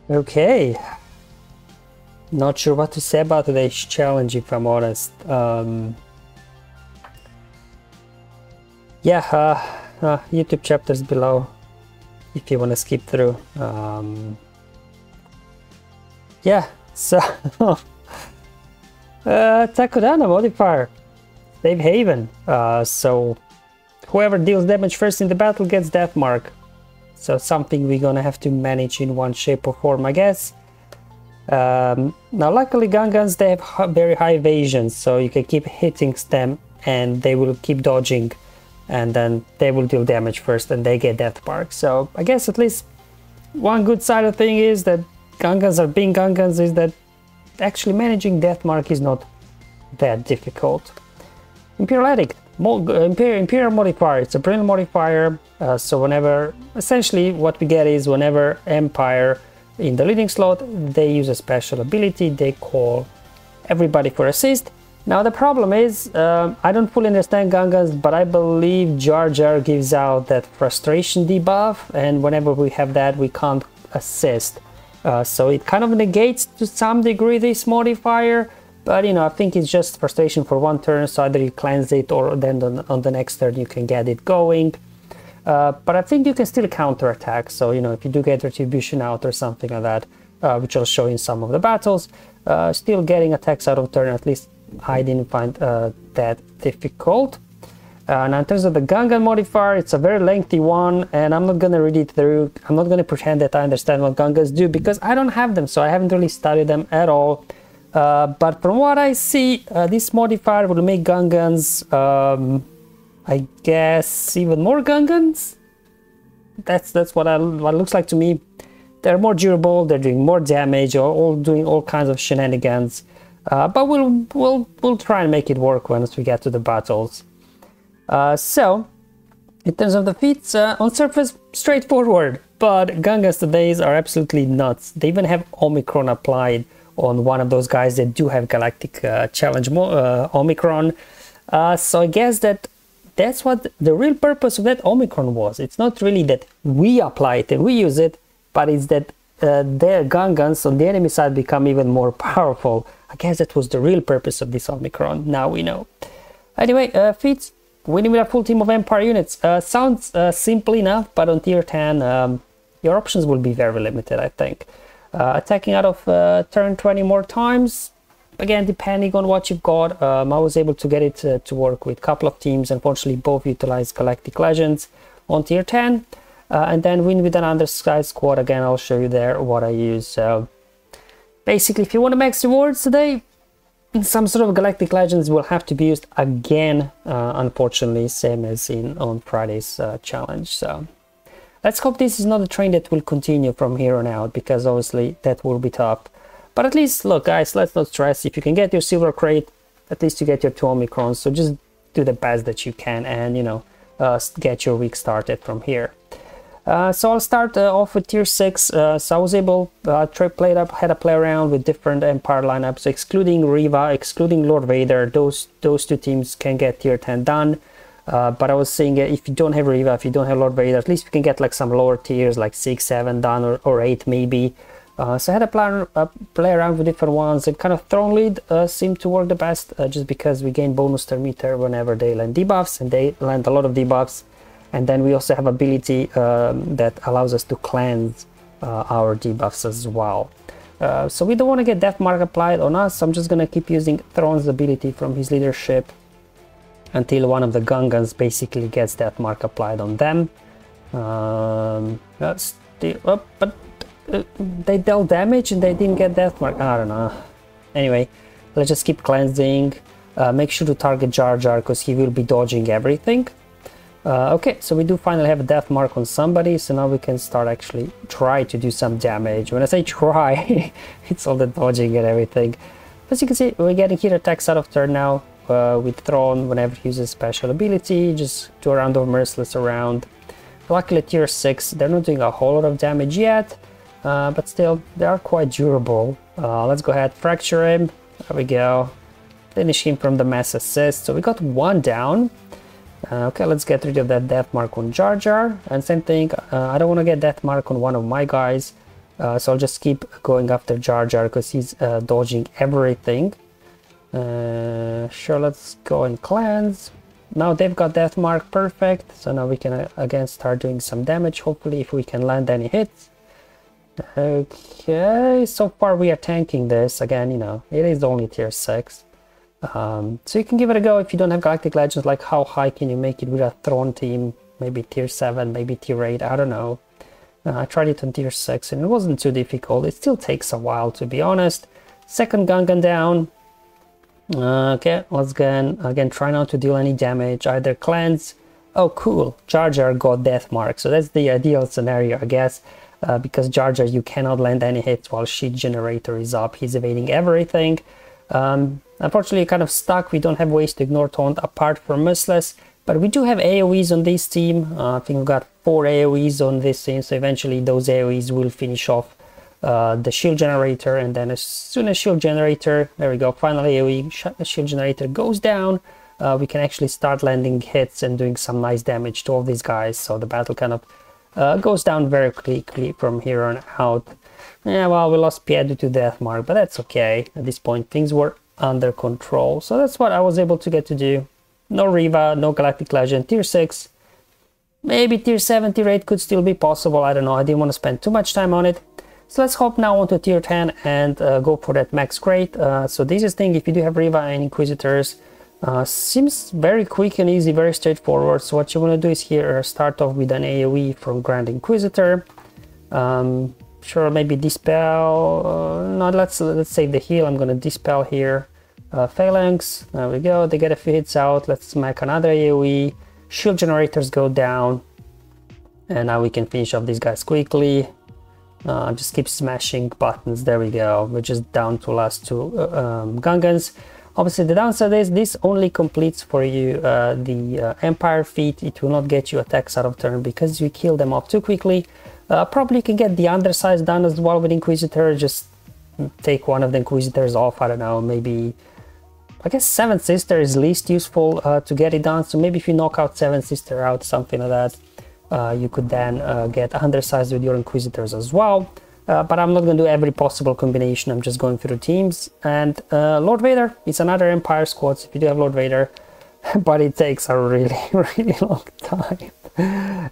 Okay. Not sure what to say about today's challenge, if I'm honest. YouTube chapters below if you want to skip through. So Takodana modifier, safe haven. So whoever deals damage first in the battle gets death mark. So something we're gonna have to manage in one shape or form, I guess. Now luckily Gungans, they have very high evasion, so you can keep hitting them and they will keep dodging, and then they will deal damage first and they get death mark. So I guess at least one good side of the thing is that Gungans are being Gungans, is that actually managing death mark is not that difficult. Imperial Edict, Imperial modifier, it's a brilliant modifier. So whenever, essentially what we get is whenever Empire in the leading slot, they use a special ability, they call everybody for assist. Now the problem is, I don't fully understand Gungans, but I believe Jar Jar gives out that frustration debuff, and whenever we have that, we can't assist. So it kind of negates to some degree this modifier, but you know, I think it's just frustration for one turn, so either you cleanse it or then on the next turn you can get it going. But I think you can still counter attack, so you know, if you do get retribution out or something like that, which I'll show in some of the battles, still getting attacks out of turn, at least I didn't find that difficult. Now in terms of the Gungan modifier, it's a very lengthy one, and I'm not gonna read it through. I'm not gonna pretend that I understand what Gungans do, because I don't have them, so I haven't really studied them at all. But from what I see, this modifier will make Gungans, I guess, even more Gungans. That's what it looks like to me. They're more durable, they're doing more damage, all doing all kinds of shenanigans. But we'll try and make it work once we get to the battles. So in terms of the feats, on surface straightforward, but Gungans today are absolutely nuts. They even have Omicron applied on one of those guys that do have Galactic challenge Omicron. So I guess that's what the real purpose of that Omicron was. It's not really that we apply it and we use it, but it's that their Gungans on the enemy side become even more powerful. I guess that was the real purpose of this Omicron, now we know. Anyway, feats, winning with a full team of Empire units. Sounds simple enough, but on tier 10, your options will be very limited, I think. Attacking out of turn 20 more times, again, depending on what you've got. I was able to get it to work with a couple of teams. Unfortunately, both utilize Galactic Legends on tier 10. And then win with an Undersize squad. Again, I'll show you there what I use. So basically, if you want to max rewards today, some sort of Galactic Legends will have to be used again, unfortunately, same as on Friday's challenge. So let's hope this is not a trend that will continue from here on out, because obviously that will be tough. But at least, look guys, let's not stress. If you can get your silver crate, at least you get your 2 Omicrons. So just do the best that you can, and you know, get your week started from here. So I'll start off with tier 6. So I was able had a play around with different Empire lineups, excluding Reva, excluding Lord Vader. Those two teams can get tier 10 done. But I was saying, if you don't have Reva, if you don't have Lord Vader, at least you can get like some lower tiers, like 6, 7 done, or 8 maybe. So I had a play around with different ones, and kind of Thrawn lead seemed to work the best, just because we gain bonus turn meter whenever they land debuffs, and they land a lot of debuffs. And then we also have ability that allows us to cleanse our debuffs as well. So we don't want to get death mark applied on us. So I'm just going to keep using Thrawn's ability from his leadership until one of the Gungans basically gets death mark applied on them. But they dealt damage and they didn't get death mark. I don't know. Anyway, let's just keep cleansing. Make sure to target Jar Jar, because he will be dodging everything. Okay, so we do finally have a death mark on somebody, so now we can start actually try to do some damage. When I say try, it's all the dodging and everything. As you can see, we're getting hit attacks out of turn now with Thrawn whenever he uses special ability. Just do a round of Merciless around. Luckily tier 6, they're not doing a whole lot of damage yet, but still, they are quite durable. Let's go ahead, fracture him. There we go. Finish him from the mass assist. So we got 1 down. Okay, let's get rid of that death mark on Jar Jar, and same thing, I don't want to get death mark on one of my guys, So I'll just keep going after Jar Jar because he's dodging everything. Sure, let's go and cleanse. Now they've got Death Mark, perfect. So now we can again start doing some damage, hopefully, if we can land any hits. Okay, so far we are tanking this. Again, you know, it is only tier 6. So you can give it a go if you don't have Galactic Legends. Like, how high can you make it with a Thrawn team? Maybe tier 7, maybe tier 8, I don't know. I tried it on tier 6 and it wasn't too difficult. It still takes a while, to be honest. Second Gungan down. Okay, let's again try not to deal any damage. Either cleanse. Oh, cool. Jar Jar got Death Mark. So that's the ideal scenario, I guess. Because Jar Jar, you cannot land any hits while Sheet Generator is up. He's evading everything. Unfortunately, kind of stuck. We don't have ways to ignore Taunt apart from Merciless. But we do have AoEs on this team. I think we've got 4 AoEs on this team. So eventually those AoEs will finish off the Shield Generator. And then as soon as Shield Generator, there we go, final AoE, Shield Generator goes down. We can actually start landing hits and doing some nice damage to all these guys. So the battle kind of goes down very quickly from here on out. Yeah, well, we lost Pierre due to Death Mark, but that's okay. At this point, things were under control. So that's what I was able to get to do. No Reva, no Galactic Legend, tier 6. Maybe tier 7, tier 8 could still be possible. I don't know. I didn't want to spend too much time on it. So let's hop now onto tier 10 and go for that max crate. So this is thing, if you do have Reva and Inquisitors, seems very quick and easy, very straightforward. So what you want to do is here start off with an AoE from Grand Inquisitor. Sure, maybe dispel. No, let's save the heal. I'm gonna dispel here. Phalanx. There we go. They get a few hits out. Let's make another AoE. Shield generators go down, and now we can finish off these guys quickly. Just keep smashing buttons. There we go. We're just down to last 2 Gungans. Obviously, the downside is this only completes for you the Empire feat. It will not get you attacks out of turn because you kill them off too quickly. Probably you can get the Undersize done as well with Inquisitor. Just take one of the Inquisitors off. I don't know, maybe... I guess 7th Sister is least useful to get it done. So maybe if you knock out 7th Sister out, something like that, you could then get Undersize with your Inquisitors as well. But I'm not going to do every possible combination. I'm just going through teams. And Lord Vader is another Empire squad. So if you do have Lord Vader, but it takes a really, really long time,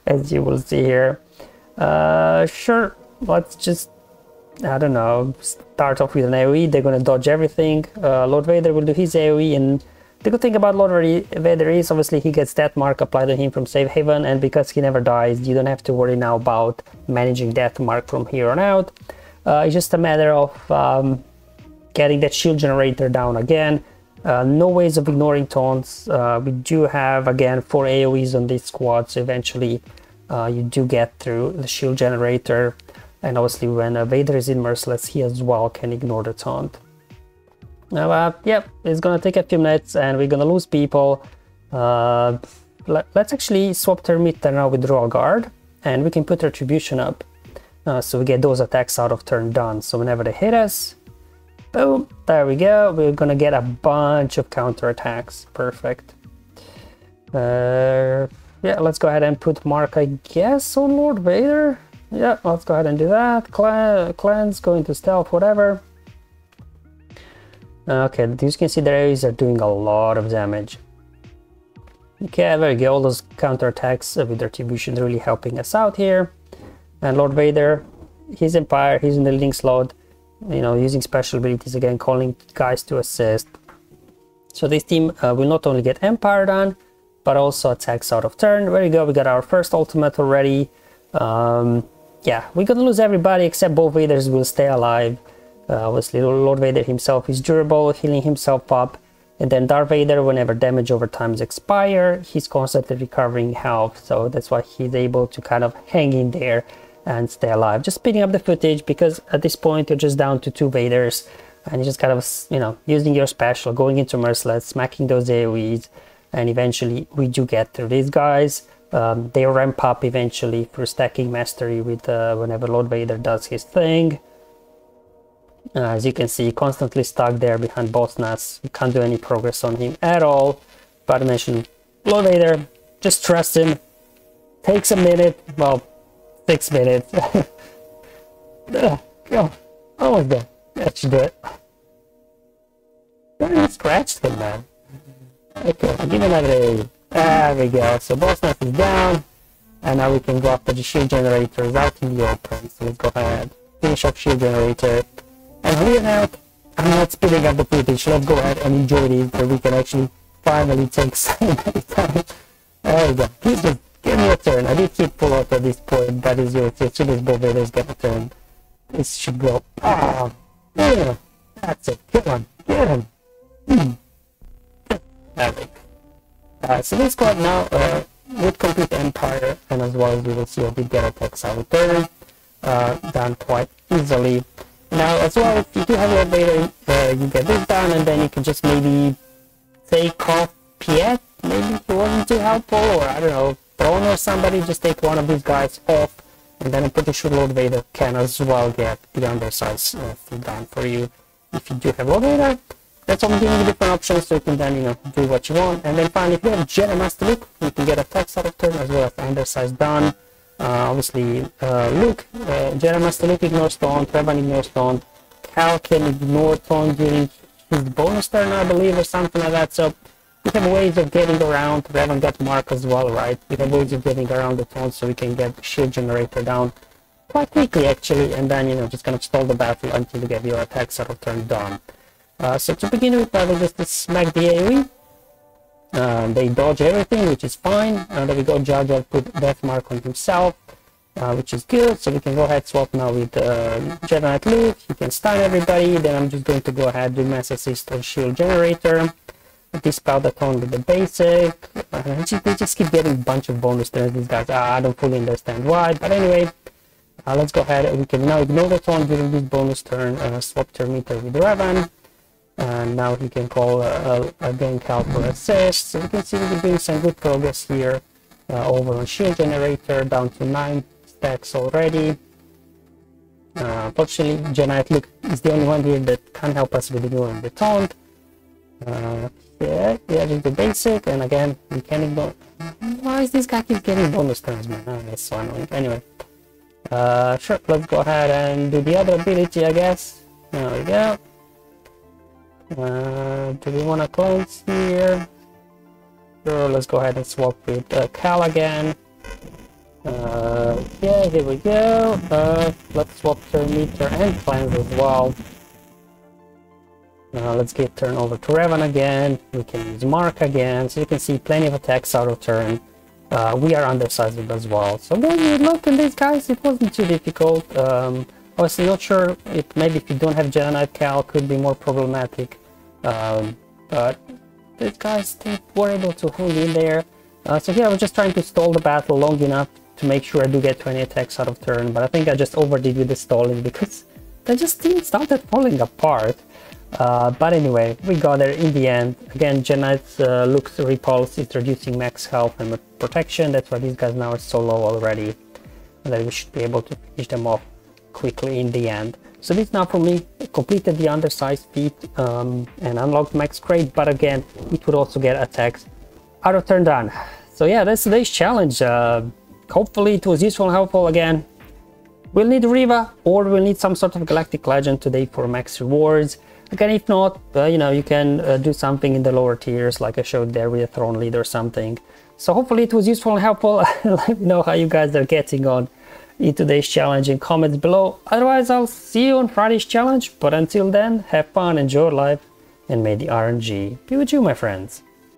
as you will see here. Sure, let's just, I don't know, start off with an AoE. They're going to dodge everything. Lord Vader will do his AoE, and the good thing about Lord Vader is obviously he gets Death Mark applied on him from Safe Haven, and because he never dies, you don't have to worry now about managing Death Mark from here on out. It's just a matter of getting that Shield Generator down again. No ways of ignoring taunts. We do have, again, 4 AoEs on this squad, so eventually you do get through the Shield Generator. And obviously when Vader is in Merciless, he as well can ignore the taunt. Now, yep, it's gonna take a few minutes and we're gonna lose people. Let's actually swap Terminator now with Royal Guard, and we can put Retribution up. So we get those attacks out of turn done. So whenever they hit us, boom, there we go. We're gonna get a bunch of counter attacks. Perfect. Yeah, let's go ahead and put Mark, I guess, on Lord Vader. Yeah, let's go ahead and do that. Cleanse, go into stealth, whatever. Okay, as you can see, the AoEs are doing a lot of damage. Okay, there we go. All those counter attacks with Retribution really helping us out here. And Lord Vader, his Empire, he's in the leading slot. You know, using special abilities again, calling guys to assist. So this team will not only get Empire done, but also attacks out of turn. There you go. We got our first ultimate already. Yeah, we're gonna lose everybody except both Vaders will stay alive. Obviously, Lord Vader himself is durable, healing himself up. And then Darth Vader, whenever damage over times expire, he's constantly recovering health. So that's why he's able to kind of hang in there and stay alive. Just speeding up the footage because at this point you're just down to 2 Vaders. And you're just kind of, you know, using your special, going into Merciless, smacking those AoEs. And eventually we do get through these guys. They ramp up eventually through stacking mastery with whenever Lord Vader does his thing. As you can see, constantly stuck there behind boss nuts. You can't do any progress on him at all. But I mentioned Lord Vader, just trust him. Takes a minute, well, 6 minutes. Go. Almost there. That should do it. I scratched him, man. Okay, give another A. There we go. So boss knife is down. And now we can go after the shield generators out in the open. So let's go ahead. Finish up shield generator. And here now, I'm not speeding up the footage. Let's go ahead and enjoy this, so we can actually finally take some time. There we go. Please just give me a turn. I did keep full out at this point. That is yours. As soon as both Vaders get a turn, this should go. Ah, yeah. That's it. Come on. Get him. There we go. So this squad now would complete the Empire, and as well as we will see, I did get attacks out turn. Done quite easily. Now as well, if you do have a Vader, you get this done, and then you can just maybe take off Piet. Maybe if it wasn't too helpful, or I don't know, Thrawn or somebody, just take one of these guys off, and then I'm pretty sure Lord Vader can as well get the Undersize thing done for you. If you do have Lord Vader, that's all I'm giving you different options, so you can then, you know, do what you want. And then finally, if you have Jedi Master Luke, you can get attacks out of turn as well as Undersize done. Obviously, Luke, Jedi Master Luke ignores Thrawn, Revan ignores Thrawn, Cal can ignore Thrawn during his bonus turn, I believe, or something like that. So we have ways of getting around. Revan got Mark as well, right? We have ways of getting around the Thrawn, so we can get the shield generator down quite quickly, actually, and then, you know, just kind of stall the battle until you get your attacks out of turn done. So to begin with, I will just smack the AoE. They dodge everything, which is fine. There we go. Jar Jar put Death Mark on himself, which is good. So we can go ahead swap now with Jedi Knight Luke. He can stun everybody. Then I'm just going to go ahead do Mass Assist on Shield Generator. Dispel the Thrawn with the basic. They just keep getting a bunch of bonus turns, these guys. I don't fully understand why, but anyway. Let's go ahead. We can now ignore the Thrawn during this bonus turn. Swap turn meter with Revan. And now he can call again Cal for assist. So we can see we're doing some good progress here over on Shield Generator, down to 9 stacks already. Fortunately, Jedi Knight Luke is the only one here that can help us with ignoring the taunt. Yeah, just the basic, and again, we can ignore. Why is this guy keep getting bonus turns, man? Oh, that's so annoying. Anyway, sure, let's go ahead and do the other ability, I guess. There we go. Do we want to cleanse here? Sure, let's go ahead and swap with Cal again. Yeah, here we go. Let's swap turn meter and cleanse as well. Let's get turn over to Revan again. We can use Mark again, so you can see plenty of attacks out of turn. We are undersized as well. So when you look at these guys, it wasn't too difficult. Obviously not sure if maybe if you don't have Jedi Knight Cal could be more problematic. But these guys were able to hold in there. So here I was just trying to stall the battle long enough to make sure I do get 20 attacks out of turn, but I think I just overdid with the stalling because they just started falling apart. But anyway, we got there in the end. Again, Jedi Knight Luke's repulse is reducing max health and protection. That's why these guys now are so low already, and that we should be able to finish them off quickly in the end. So this now for me completed the undersized feat and unlocked max crate, but again it would also get attacks out of turn done. So yeah, that's today's challenge. Hopefully it was useful and helpful. Again, we'll need Reva or we'll need some sort of Galactic Legend today for max rewards. Again, if not, you know, you can do something in the lower tiers like I showed there with a Thrawn lead or something. So hopefully it was useful and helpful. Let me know how you guys are getting on in today's challenge in comments below. Otherwise, I'll see you on Friday's challenge. But until then, have fun, enjoy life, and may the RNG be with you, my friends.